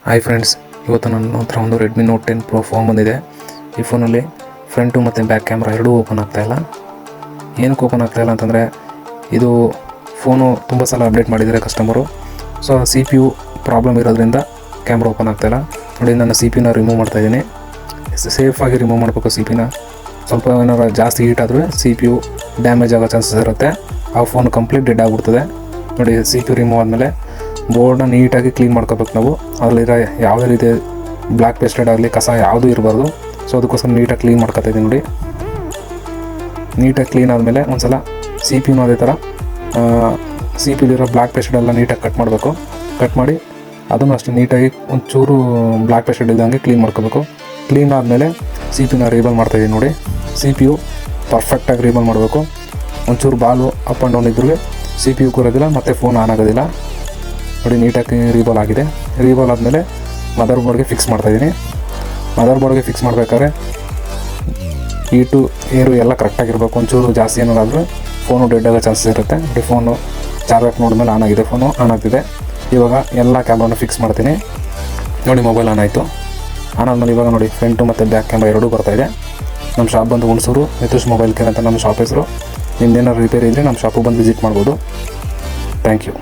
Hi friends, ಇವತ್ತು ನನ್ನ ಹತ್ರ ಒಂದು ರೆಡ್ಮಿ ನೋಟ್ 10 Pro ಫೋನ್ ಬಂದಿದೆ. ಈ ಫೋನಲ್ಲಿ ಫ್ರಂಟು ಮತ್ತು ಬ್ಯಾಕ್ ಕ್ಯಾಮ್ರಾ ಎರಡೂ ಓಪನ್ ಆಗ್ತಾಯಿಲ್ಲ. ಏನಕ್ಕೆ ಓಪನ್ ಆಗ್ತಾಯಿಲ್ಲ ಅಂತಂದರೆ, ಇದು ಫೋನು ತುಂಬ ಸಲ ಅಪ್ಡೇಟ್ ಮಾಡಿದ್ದಾರೆ customer. So C P U problem ಇರೋದ್ರಿಂದ ಕ್ಯಾಮ್ರಾ ಓಪನ್ ಆಗ್ತಾಯಿಲ್ಲ. ನೋಡಿ, ನಾನು ಸಿ ಪಿ ಯುನ ರಿಮೂವ್ ಮಾಡ್ತಾಯಿದ್ದೀನಿ. ಸೇಫಾಗಿ ರಿಮೂವ್ ಮಾಡಬೇಕು. ಸಿ ಪಿನ ಸ್ವಲ್ಪ ಏನಾರು ಜಾಸ್ತಿ ಹೀಟ್ ಆದರೆ ಸಿ ಪಿ ಯು ಡ್ಯಾಮೇಜ್ ಆಗೋ ಚಾನ್ಸಸ್ ಇರುತ್ತೆ. ಆ ಫೋನ್ ಕಂಪ್ಲೀಟ್ ಡೆಡ್ ಆಗಿಬಿಡ್ತದೆ. ನೋಡಿ, ಸಿ ಪಿ ಯು ರಿಮೂವ್ ಆದಮೇಲೆ ಬೋರ್ಡ್ನ ನೀಟಾಗಿ ಕ್ಲೀನ್ ಮಾಡ್ಕೋಬೇಕು ನಾವು. ಅದರಲ್ಲಿರೋ ಯಾವುದೇ ರೀತಿ ಬ್ಲ್ಯಾಕ್ ಪೇಸ್ಟೆಡ್ ಆಗಲಿ ಕಸ ಯಾವುದೂ ಇರಬಾರ್ದು. ಸೊ ಅದಕ್ಕೋಸ್ಕರ ನೀಟಾಗಿ ಕ್ಲೀನ್ ಮಾಡ್ಕೊತಾ ಇದ್ದೀನಿ. ನೋಡಿ, ನೀಟಾಗಿ ಕ್ಲೀನ್ ಆದಮೇಲೆ ಒಂದು ಸಲ ಸಿ ಪಿ ಯುನೂ ಅದೇ ಥರ ಸಿ ಪಿ ಯುಲಿರೋ ಬ್ಲ್ಯಾಕ್ ಪೇಸ್ಟೆಡ್ ಎಲ್ಲ ನೀಟಾಗಿ ಕಟ್ ಮಾಡಬೇಕು. ಕಟ್ ಮಾಡಿ ಅದನ್ನು ಅಷ್ಟೇ ನೀಟಾಗಿ ಒಂಚೂರು ಬ್ಲ್ಯಾಕ್ ಪೇಸ್ಟೆಡ್ ಇದ್ದಂಗೆ ಕ್ಲೀನ್ ಮಾಡ್ಕೋಬೇಕು. ಕ್ಲೀನ್ ಆದಮೇಲೆ ಸಿ ಪಿ ಯುನ ರೀಬಲ್ ಮಾಡ್ತಾಯಿದ್ದೀನಿ. ನೋಡಿ, ಸಿ ಪಿ ಯು ಪರ್ಫೆಕ್ಟಾಗಿ ರೀಬಲ್ ಮಾಡಬೇಕು. ಒಂಚೂರು ಬಾಲು ಅಪ್ ಆ್ಯಂಡ್ ಡೌನ್ ಇದ್ರೂ ಸಿ ಪಿ ಯು ಕೂರೋದಿಲ್ಲ ಮತ್ತು ಫೋನ್ ಆನ್ ಆಗೋದಿಲ್ಲ. ನೋಡಿ, ನೀಟಾಗಿ ರೀಬಾಲ್ ಆಗಿದೆ. ರೀಬಾಲ್ ಆದಮೇಲೆ ಮದರ್ ಬೋರ್ಡ್ಗೆ ಫಿಕ್ಸ್ ಮಾಡ್ತಾಯಿದ್ದೀನಿ. ಮದರ್ ಬೋರ್ಡ್ಗೆ ಫಿಕ್ಸ್ ಮಾಡಬೇಕಾದ್ರೆ ಹೀಟು ಏರು ಎಲ್ಲ ಕರೆಕ್ಟಾಗಿರ್ಬೇಕು. ಒಂಚೂರು ಜಾಸ್ತಿ ಏನಾದರೂ ಫೋನು ಡೆಡ್ ಆಗೋ ಚಾನ್ಸಸ್ ಇರುತ್ತೆ. ನೋಡಿ, ಫೋನು ಚಾರ್ಜ್ ಹಾಕಿ ನೋಡಿದ್ಮೇಲೆ ಆನ್ ಆಗಿದೆ. ಫೋನು ಆನ್ ಆಗ್ತಿದೆ. ಇವಾಗ ಎಲ್ಲ ಕ್ಯಾಮ್ರಾನು ಫಿಕ್ಸ್ ಮಾಡ್ತೀನಿ. ನೋಡಿ, ಮೊಬೈಲ್ ಆನ್ ಆಯಿತು. ಆನ್ ಆದಮೇಲೆ ಇವಾಗ ನೋಡಿ, ಫ್ರಂಟು ಮತ್ತು ಬ್ಯಾಕ್ ಕ್ಯಾಮ್ರಾ ಎರಡೂ ಬರ್ತಾಯಿದೆ. ನಮ್ಮ ಶಾಪ್ ಬಂದು ಹುಣಸೂರು ನಿತೇಶ್ ಮೊಬೈಲ್ ಕೇರ್ ಅಂತ ನಮ್ಮ ಶಾಪ್ ಹೆಸರು. ನಿಮ್ದೇನಾದ್ರು ರಿಪೇರಿ ಇದ್ದರೆ ನಮ್ಮ ಶಾಪಿಗೆ ಬಂದು ವಿಸಿಟ್ ಮಾಡ್ಬೋದು. Thank you.